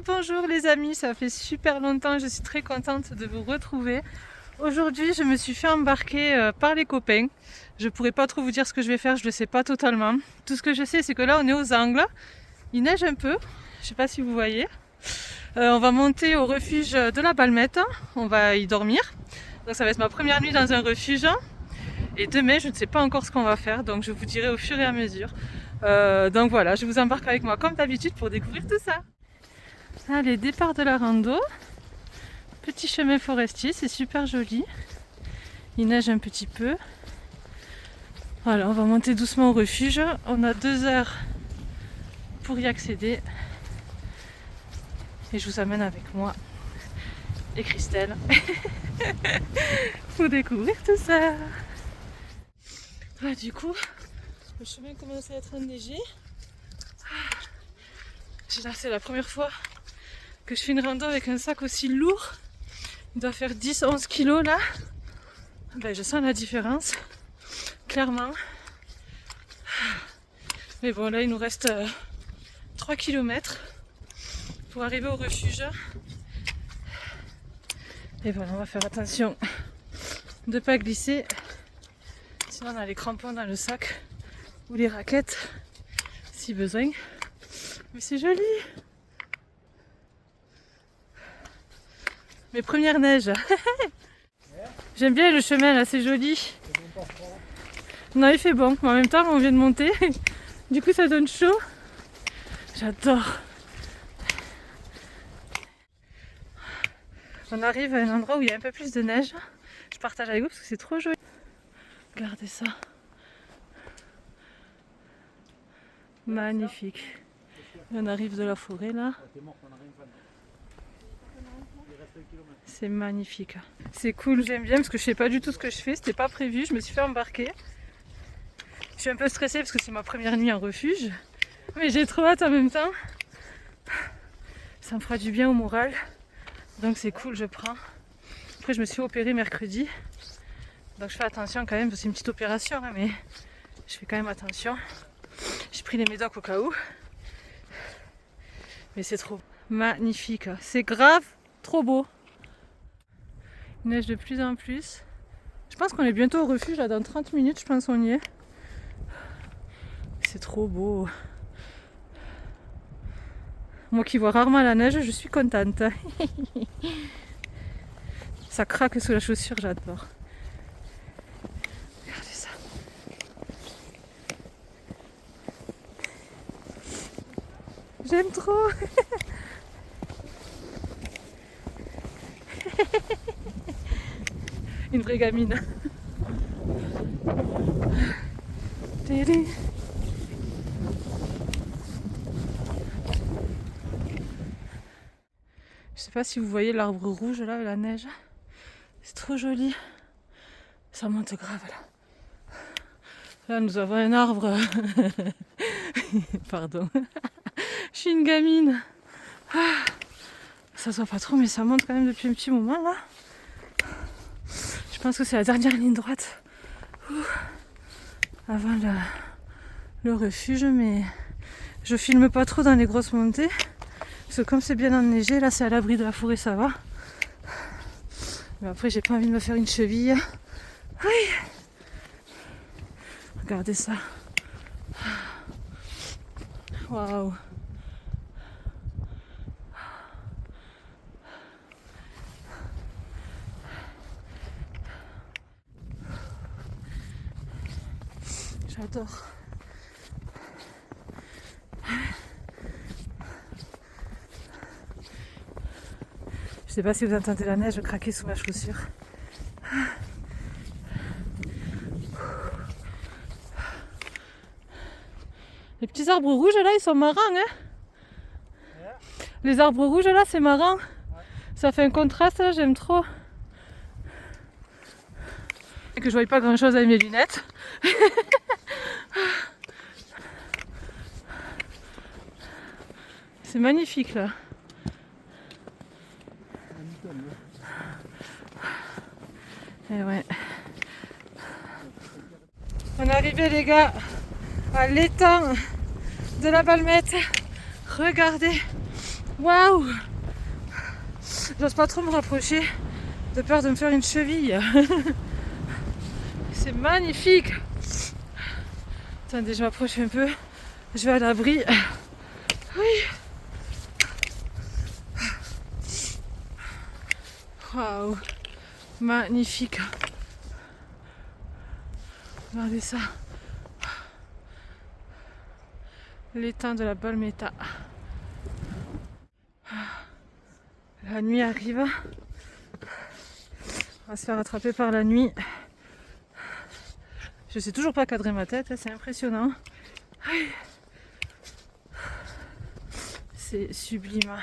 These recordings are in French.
Bonjour les amis, ça fait super longtemps, je suis très contente de vous retrouver. Aujourd'hui je me suis fait embarquer par les copains. Je pourrais pas trop vous dire ce que je vais faire, je le sais pas totalement. Tout ce que je sais c'est que là on est aux Angles, il neige un peu, je sais pas si vous voyez. On va monter au refuge de la Balmette, on va y dormir. Donc ça va être ma première nuit dans un refuge. Et demain je ne sais pas encore ce qu'on va faire, donc je vous dirai au fur et à mesure. Donc voilà, je vous embarque avec moi comme d'habitude pour découvrir tout ça. Allez, départ de la rando. Petit chemin forestier, c'est super joli. Il neige un petit peu. Voilà, on va monter doucement au refuge. On a 2 heures pour y accéder. Et je vous amène avec moi et Christelle pour découvrir tout ça. Du coup, le chemin commence à être enneigé. Là, c'est la première fois que je fais une rando avec un sac aussi lourd. Il doit faire 10-11 kilos là. Je sens la différence, clairement. Mais bon, là il nous reste 3 km pour arriver au refuge. Et voilà, on va faire attention de ne pas glisser. Sinon on a les crampons dans le sac ou les raquettes si besoin. Mais c'est joli. Mes premières neiges. J'aime bien le chemin là, c'est joli. Non, il fait bon, mais en même temps on vient de monter. Du coup ça donne chaud. J'adore. On arrive à un endroit où il y a un peu plus de neige. Je partage avec vous parce que c'est trop joli. Regardez ça. Magnifique. Et on arrive de la forêt là. C'est magnifique. C'est cool, j'aime bien parce que je sais pas du tout ce que je fais. C'était pas prévu, je me suis fait embarquer. Je suis un peu stressée parce que c'est ma première nuit en refuge. Mais j'ai trop hâte en même temps. Ça me fera du bien au moral. Donc c'est cool, je prends. Après je me suis opérée mercredi. Donc je fais attention quand même, c'est une petite opération hein, mais je fais quand même attention. J'ai pris les médocs au cas où. Mais c'est trop magnifique. C'est grave trop beau. Il neige de plus en plus. Je pense qu'on est bientôt au refuge là, dans 30 minutes je pense qu'on y est. C'est trop beau. Moi qui vois rarement la neige, je suis contente. Ça craque sous la chaussure, j'adore. Regardez ça. J'aime trop. Une vraie gamine. Tédé. Je sais pas si vous voyez l'arbre rouge là et la neige. C'est trop joli. Ça monte grave là. Là nous avons un arbre. Pardon. Je suis une gamine. Ça se voit pas trop mais ça monte quand même depuis un petit moment là. Je pense que c'est la dernière ligne droite. Avant le refuge, mais je filme pas trop dans les grosses montées. Parce que comme c'est bien enneigé, là c'est à l'abri de la forêt, ça va. Mais après j'ai pas envie de me faire une cheville. Oui. Regardez ça. Waouh. J'adore. Je sais pas si vous entendez la neige craquer sous ma chaussure. Les petits arbres rouges là, ils sont marrants hein. Les arbres rouges là, c'est marrant. Ça fait un contraste là, j'aime trop. Que je voyais pas grand chose avec mes lunettes. C'est magnifique là. Et ouais. On est arrivé les gars à l'étang de la Balmette. Regardez. Waouh! J'ose pas trop me rapprocher de peur de me faire une cheville. C'est magnifique. Attendez, je m'approche un peu. Je vais à l'abri. Oui. Waouh! Magnifique. Regardez ça. L'étang de la Balmeta. La nuit arrive. On va se faire attraper par la nuit. Je sais toujours pas cadrer ma tête, c'est impressionnant. C'est sublime.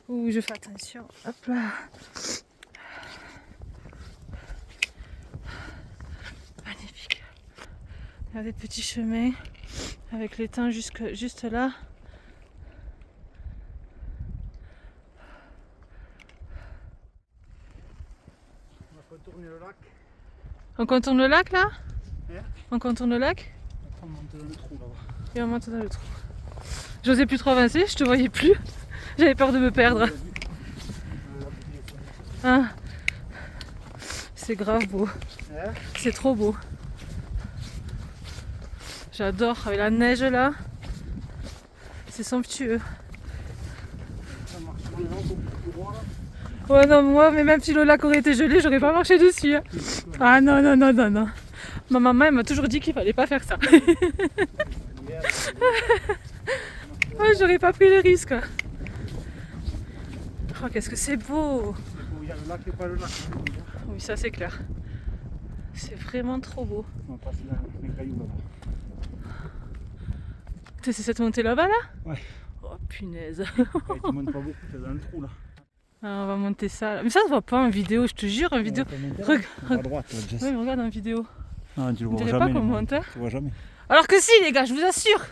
Ouh, je fais attention. Hop là. Magnifique. Regardez le petit chemin avec l'étang juste là. Contourner le lac. On contourne le lac là? Yeah. On contourne le lac? On monte dans le trou là-bas. Et on monte dans le trou. J'osais plus trop avancer, je te voyais plus. J'avais peur de me perdre. Ah. C'est grave beau. Yeah. C'est trop beau. J'adore, avec la neige là. C'est somptueux. Ça marche vraiment beaucoup plus droit là. Ouais non, moi, mais même si le lac aurait été gelé, j'aurais pas marché dessus. Hein. Ah non, non, non, non, non. Ma maman elle m'a toujours dit qu'il fallait pas faire ça. Ouais, j'aurais pas pris le risque. Oh, qu'est-ce que c'est beau. Il y a le lac et pas le lac. Oui, ça c'est clair. C'est vraiment trop beau. On passe dans les cailloux là-bas. C'est cette montée là-bas là? Ouais. Oh punaise. Ouais, tu montes pas beaucoup, t'es dans le trou là. Ah, on va monter ça là. Mais ça se voit pas en vidéo, je te jure, en vidéo. Regarde. À droite, là, Jess. Oui, mais regarde en vidéo. Non, tu le On vois dirait jamais. pas qu'on monte. Hein. Tu vois jamais. Alors que si les gars, je vous assure.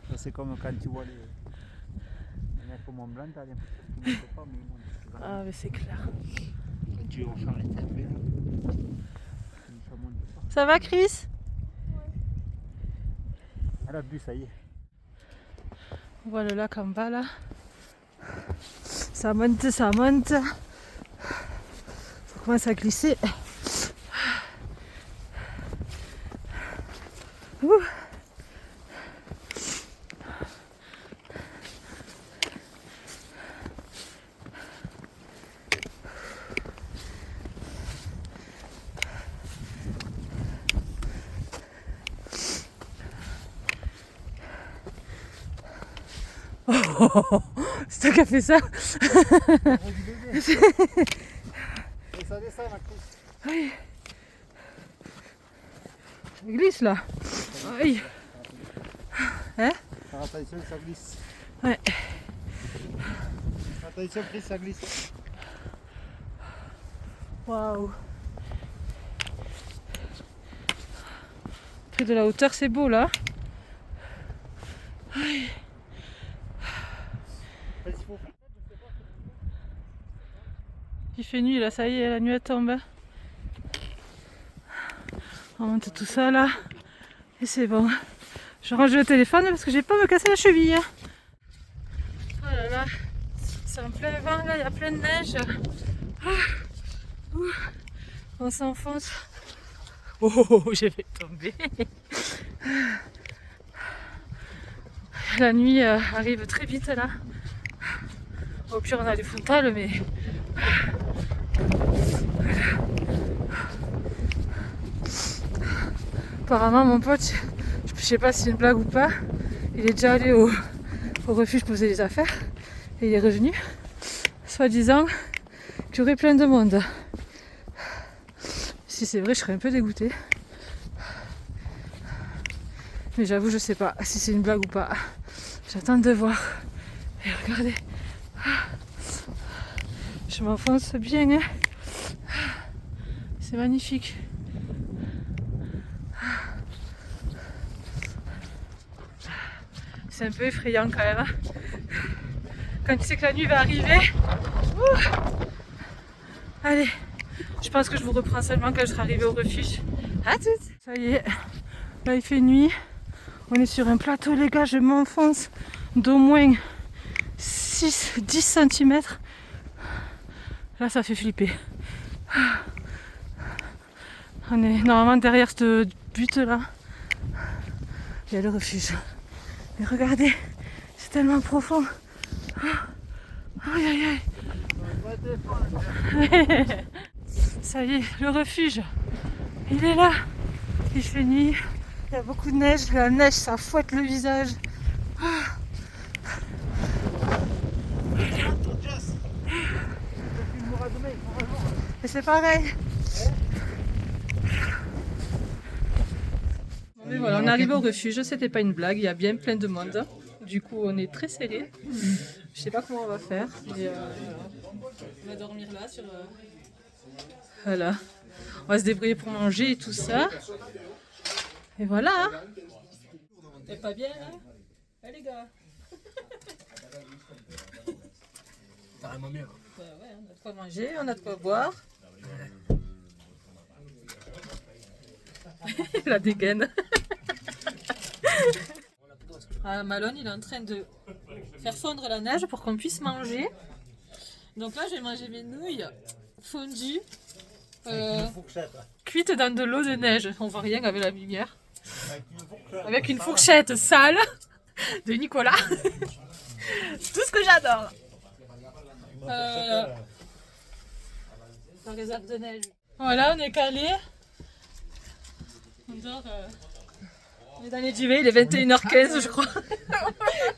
Ça, c'est comme quand tu vois les mecs au Mont Blanc, t'as l'impression qu'ils montent pas, mais ils montent. Ah mais c'est clair. Quand tu reçois les têtes, là, ça monte pas. Ça va Chris? Elle a bu, ça y est. On voit le lac en bas là. Ça monte, ça monte. Ça commence à glisser. Ouh. Oh, c'est toi qui as fait ça. Et ça descend, la couche. Oui. Il glisse là. Oui. Hein? Faire attention, ça glisse. Ouais. Attention, Chris, ça glisse. Waouh. Près de la hauteur, c'est beau là. Oui. Il fait nuit là, ça y est, la nuit elle tombe. On monte tout ça là. Et c'est bon. Je range le téléphone parce que j'ai pas me casser la cheville. Oh là là. C'est en plein vent là, il y a plein de neige. Ah. Ouh. On s'enfonce. Oh, je vais tomber. La nuit arrive très vite là. Au pire on a les frontales mais... Apparemment mon pote, je sais pas si c'est une blague ou pas, il est déjà allé au refuge poser les affaires et il est revenu, soi-disant qu'il y aurait plein de monde. Si c'est vrai, je serais un peu dégoûtée. Mais j'avoue, je sais pas si c'est une blague ou pas. J'attends de voir. Et regardez. Je m'enfonce bien. Hein. C'est magnifique. C'est un peu effrayant quand même. Hein. Quand tu sais que la nuit va arriver. Ouh. Allez, je pense que je vous reprends seulement quand je serai arrivée au refuge. À toutes. Ça y est, là il fait nuit. On est sur un plateau les gars, je m'enfonce d'au moins 10 cm. Là ça fait flipper. On est normalement derrière cette butte là. Il y a le refuge. Mais regardez, c'est tellement profond. Aïe aïe aïe. Ça y est, le refuge. Il est là. Il fait nuit. Il y a beaucoup de neige. La neige, ça fouette le visage. Et c'est pareil. Bon, mais voilà, on est arrivé au refuge. C'était pas une blague. Il y a bien plein de monde. Du coup, on est très serré. Je sais pas comment on va faire. Mais, on va dormir là sur. Voilà. On va se débrouiller pour manger et tout ça. Et voilà. Hein. T'es pas bien là? Ouais les gars. Carrément mieux. Ouais, on a de quoi manger, on a de quoi boire. La dégaine. Ah, Malone, il est en train de faire fondre la neige pour qu'on puisse manger. Donc là, j'ai mangé mes nouilles fondues, cuites dans de l'eau de neige. On voit rien avec la lumière. Avec une fourchette sale de Nicolas. Tout ce que j'adore. La réserve de neige. Voilà, on est calé. On dort. On est dans les duvets, il est 21h15 je crois.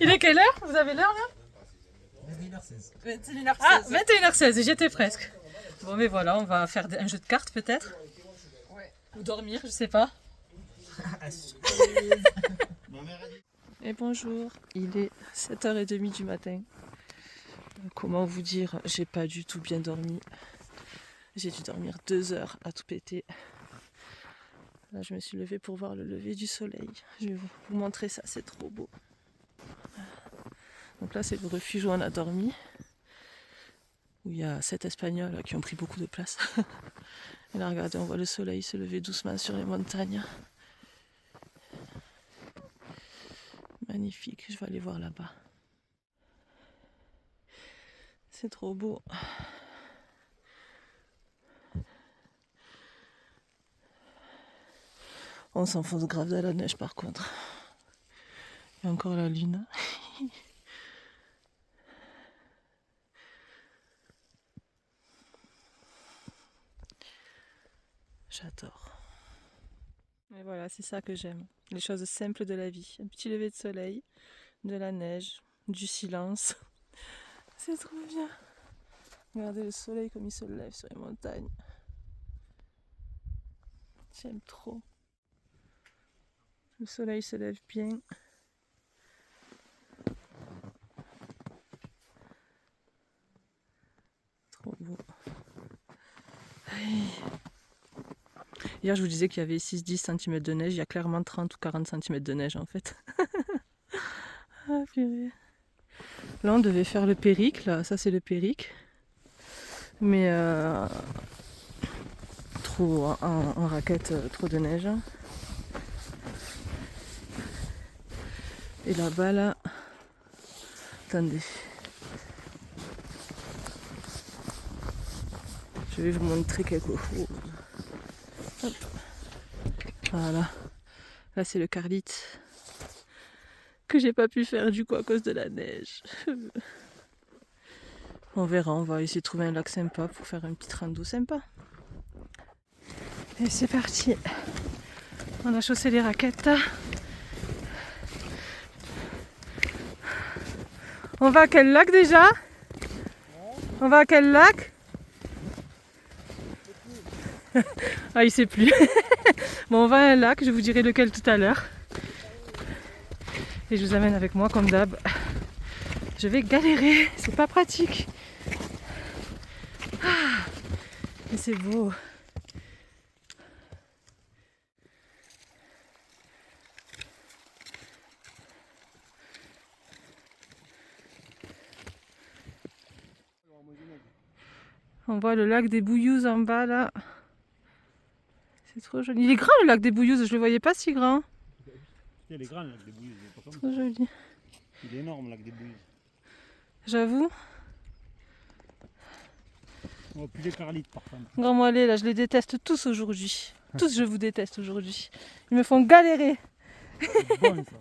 Il est quelle heure? Vous avez l'heure là? 21h16. 21h16. Ah, 21h16, j'étais presque. Bon mais voilà, on va faire un jeu de cartes peut-être. Ouais. Ou dormir, je sais pas. Et bonjour, il est 7h30 du matin. Comment vous dire, j'ai pas du tout bien dormi. J'ai dû dormir 2 heures à tout péter. Là, je me suis levée pour voir le lever du soleil. Je vais vous montrer ça, c'est trop beau. Donc là, c'est le refuge où on a dormi. Où il y a 7 Espagnols qui ont pris beaucoup de place. Et là, regardez, on voit le soleil se lever doucement sur les montagnes. Magnifique, je vais aller voir là-bas. C'est trop beau. On s'enfonce grave dans la neige par contre. Il y a encore la lune. J'adore. Et voilà, c'est ça que j'aime. Les choses simples de la vie. Un petit lever de soleil, de la neige, du silence. C'est trop bien. Regardez le soleil comme il se lève sur les montagnes. J'aime trop. Le soleil se lève bien. Trop beau. Hier, je vous disais qu'il y avait 6-10 cm de neige. Il y a clairement 30 ou 40 cm de neige en fait. Ah, purée. Là, on devait faire le périple. Là. Ça, c'est le périple. Mais trop en raquette, trop de neige. Et là-bas, là, attendez. Je vais vous montrer quelque chose. Hop. Voilà. Là, c'est le Carlite que j'ai pas pu faire du coup à cause de la neige. On verra, on va essayer de trouver un lac sympa pour faire un petit rando sympa. Et c'est parti. On a chaussé les raquettes. On va à quel lac déjà? On va à quel lac? Ah, il sait plus. Bon, on va à un lac, je vous dirai lequel tout à l'heure. Et je vous amène avec moi comme d'hab. Je vais galérer, c'est pas pratique. Ah, mais c'est beau. On voit le lac des Bouillouzes en bas là. C'est trop joli. Il est grand le lac des Bouillouzes, je le voyais pas si grand. Il est grand le lac des Bouilleuses, il est pas comme ça. Trop joli. Il est énorme le lac des Bouilleuses. J'avoue. Oh, plus les carlites par contre. Grand Moillet, là, je les déteste tous aujourd'hui. Tous, je vous déteste aujourd'hui. Ils me font galérer. C'est bon ça.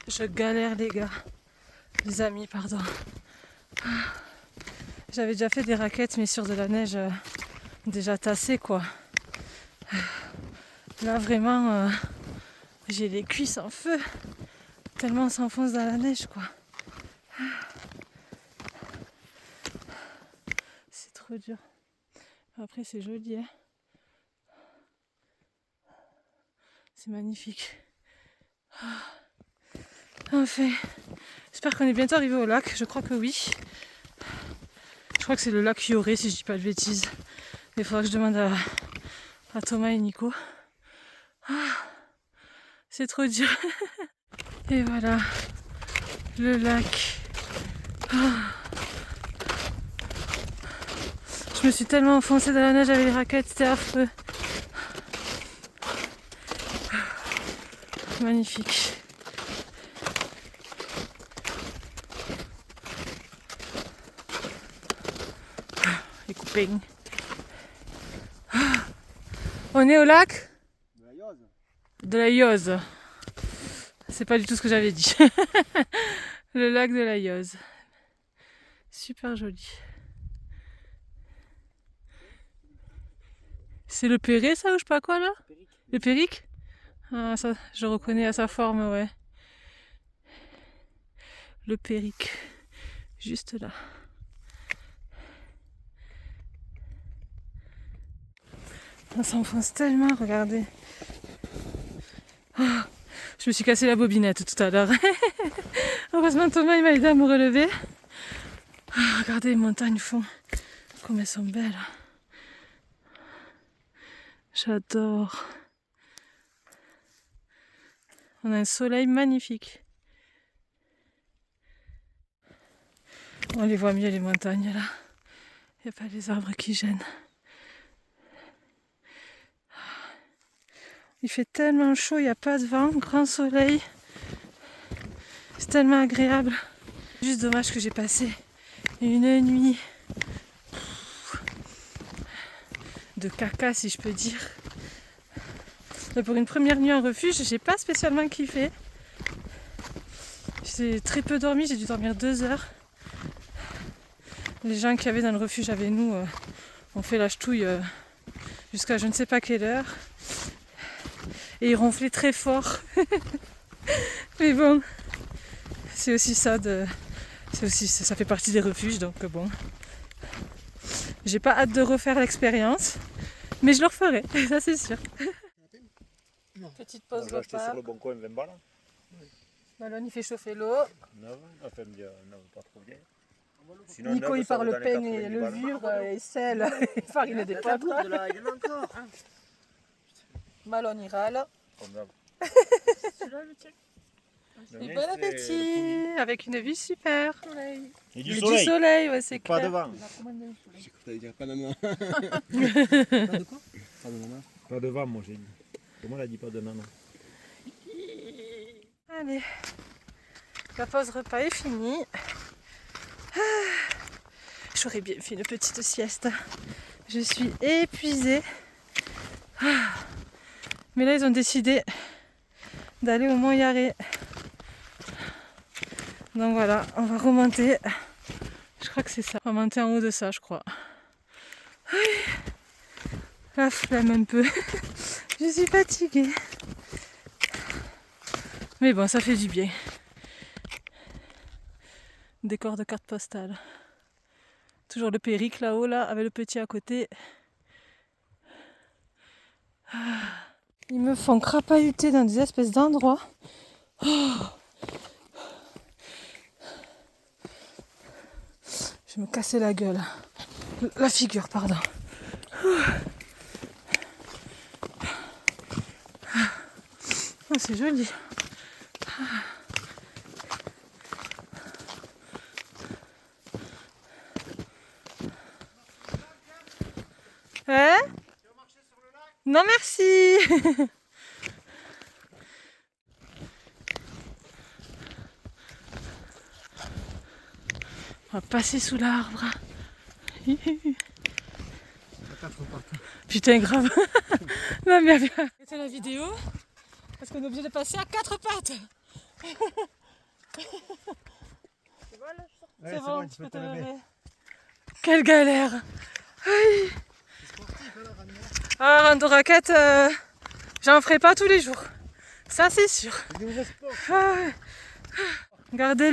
Je galère, les gars. Les amis, pardon. J'avais déjà fait des raquettes, mais sur de la neige déjà tassée, quoi. Là, vraiment, j'ai les cuisses en feu. Tellement on s'enfonce dans la neige, quoi. C'est trop dur. Après, c'est joli, hein. C'est magnifique. Enfin, j'espère qu'on est bientôt arrivé au lac. Je crois que oui. Je crois que c'est le lac Fioré, si je dis pas de bêtises. Mais il faudra que je demande à Thomas et Nico. C'est trop dur. Et voilà, le lac. Je me suis tellement enfoncée dans la neige avec les raquettes, c'était affreux. Magnifique. Les copains. On est au lac de la Yoze. C'est pas du tout ce que j'avais dit. Le lac de la Yoze. Super joli. C'est le Perret, ça, ou je sais pas quoi, là? Le Périque? Ah, ça, je reconnais à sa forme, ouais. Le Périque. Juste là. On s'enfonce tellement, regardez. Oh, je me suis cassé la bobinette tout à l'heure. Heureusement, Thomas il m'a aidé à me relever. Oh, regardez les montagnes fond. Comme elles sont belles. J'adore. On a un soleil magnifique. On les voit mieux les montagnes là. Il n'y a pas les arbres qui gênent. Il fait tellement chaud, il n'y a pas de vent, grand soleil. C'est tellement agréable. Juste dommage que j'ai passé une nuit de caca, si je peux dire. Mais pour une première nuit en refuge, j'ai pas spécialement kiffé. J'ai très peu dormi, j'ai dû dormir 2 heures. Les gens qui avaient dans le refuge avec nous ont fait la ch'touille jusqu'à je ne sais pas quelle heure. Et ils ronflaient très fort. Mais bon, c'est aussi ça ça fait partie des refuges, donc bon. J'ai pas hâte de refaire l'expérience, mais je le referai, ça c'est sûr. Petite pause J'ai acheté repas. sur le bon coin 20 balles. Malone il fait chauffer l'eau. 9, enfin bien, 9 pas trop bien. Sinon, Nico 9, il ça parle vaut dans les peine et 90 balles. levure et sel et farine des potes. Il y en a encore. Malone il râle. Comme d'hab. Et bon appétit, avec une vue super. Et Et du soleil. soleil, ouais, c'est Pas clair. de vent. J'ai cru que t'allais dire Panama. Pas de quoi? Panama. Pas de vent, moi j'ai dit. Comment elle a dit pas de nana? Allez, la pause repas est finie. J'aurais bien fait une petite sieste. Je suis épuisée. Mais là, ils ont décidé d'aller au Mont Yaré. Donc voilà, on va remonter. Je crois que c'est ça. On va monter en haut de ça, je crois. La flemme un peu. Je suis fatiguée. Mais bon, ça fait du bien. Décor de carte postale. Toujours le Périque là-haut, là, avec le petit à côté. Ils me font crapahuter dans des espèces d'endroits. Je vais me casser la gueule. La figure, pardon. Oh, c'est joli. Hein? Non merci. On va passer sous l'arbre. Putain, grave. Non, mais bien. Arrêtez la vidéo parce qu'on est obligé de passer à 4 pattes. C'est bon, tu peux te lever. Quelle galère. Aïe. Ah, rando raquette, j'en ferai pas tous les jours. Ça, c'est sûr. Ah. Regardez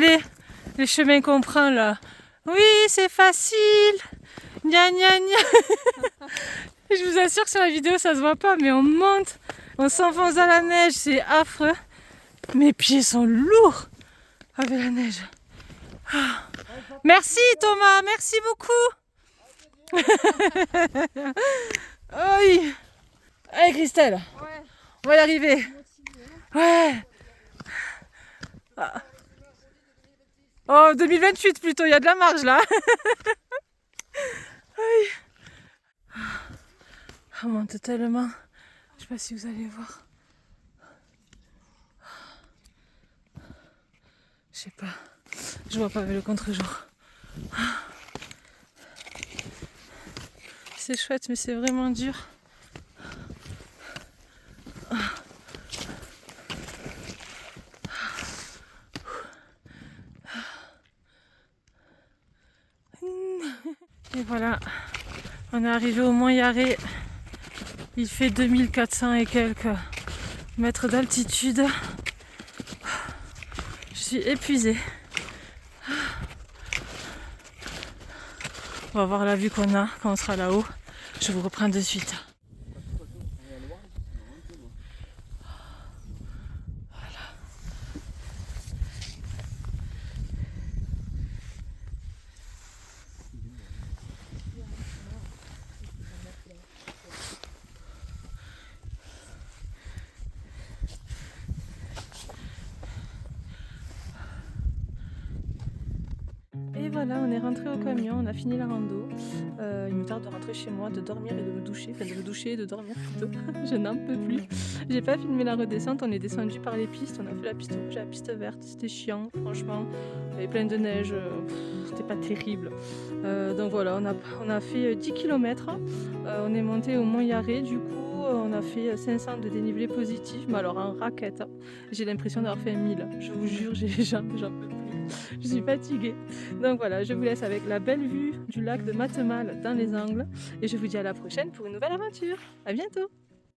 les chemins qu'on prend là. Oui, c'est facile. Gna gna gna. Je vous assure que sur la vidéo ça se voit pas, mais on monte, on s'enfonce dans la neige, c'est affreux. Mes pieds sont lourds avec la neige. Ah. Merci Thomas, merci beaucoup. Oui. Allez Christelle, ouais. On va y arriver. Ouais. Ah. Oh, 2028 plutôt, il y a de la marge là. On monte tellement. Je sais pas si vous allez voir. Je sais pas. Je vois pas avec le contre-jour. C'est chouette, mais c'est vraiment dur. Et voilà, on est arrivé au Mont Yaré. Il fait 2400 et quelques mètres d'altitude. Je suis épuisée. On va voir la vue qu'on a quand on sera là-haut. Je vous reprends de suite. Et voilà, on est rentré au camion, on a fini la rando. Il me tarde de rentrer chez moi, de dormir et de me doucher. Enfin, de me doucher et de dormir plutôt. Je n'en peux plus. J'ai pas filmé la redescente, on est descendu par les pistes. On a fait la piste rouge et la piste verte. C'était chiant, franchement. Il y avait plein de neige. C'était pas terrible. Donc voilà, on a fait 10 km. On est monté au Mont Yaré. Du coup, on a fait 500 de dénivelé positif. Mais alors en raquette, j'ai l'impression d'avoir fait 1000. Je vous jure, j'en peux plus. Je suis fatiguée. Donc voilà, je vous laisse avec la belle vue du lac de Matemal dans les Angles et je vous dis à la prochaine pour une nouvelle aventure. À bientôt.